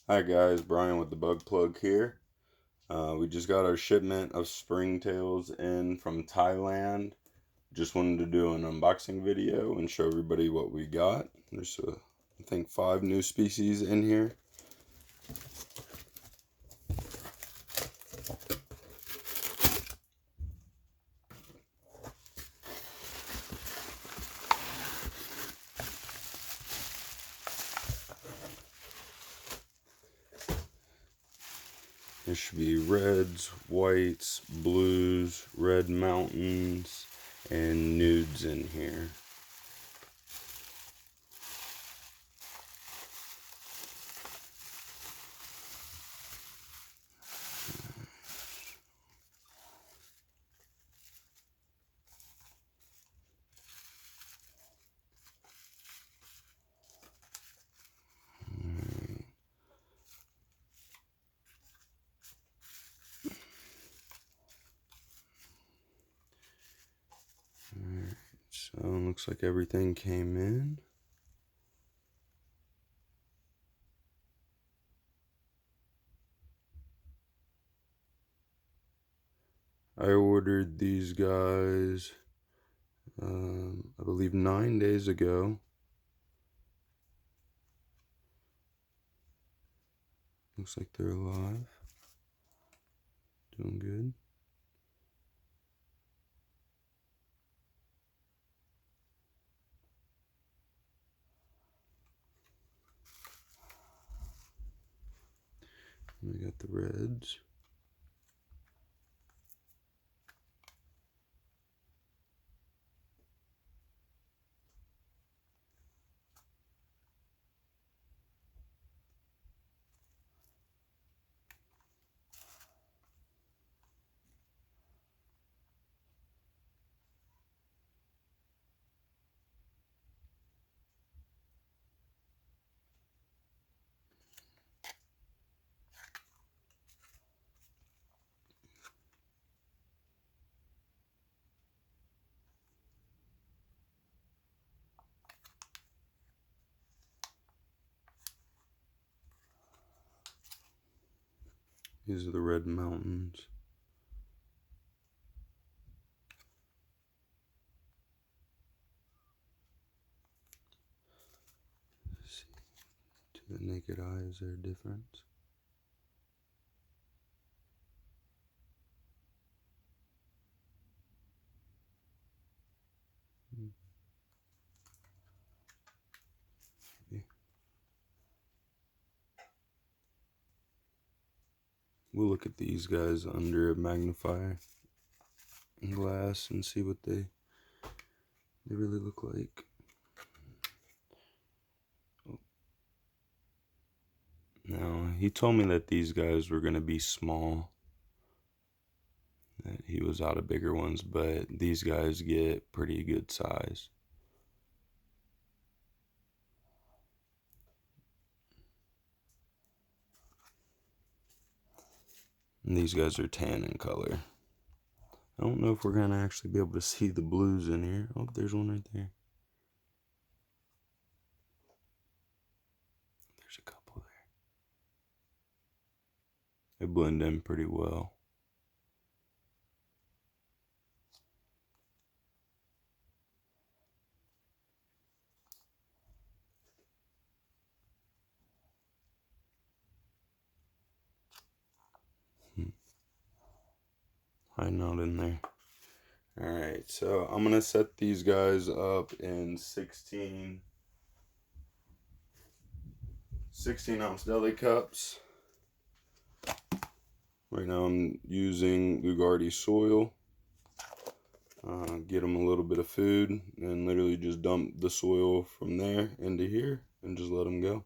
Hi guys, Brian with the Bug Plug here. We just got our shipment of springtails in from Thailand. Just wanted to do an unboxing video and show everybody what we got. There's, I think, 5 new species in here. There should be reds, whites, blues, red mountains, and nudes in here. Alright, so it looks like everything came in. I ordered these guys, I believe 9 days ago. Looks like they're alive. Doing good. We got the reds. These are the red mountains. See, to the naked eye, is there a difference? Maybe. We'll look at these guys under a magnifier glass and see what they really look like. Now, he told me that these guys were going to be small, that he was out of bigger ones, but these guys get pretty good size. And these guys are tan in color. I don't know if we're going to actually be able to see the blues in here. Oh, there's one right there. There's a couple there. They blend in pretty well. Hiding out in there. Alright, so I'm going to set these guys up in 16 ounce deli cups. Right now I'm using Bugg soil. Get them a little bit of food and literally just dump the soil from there into here and just let them go.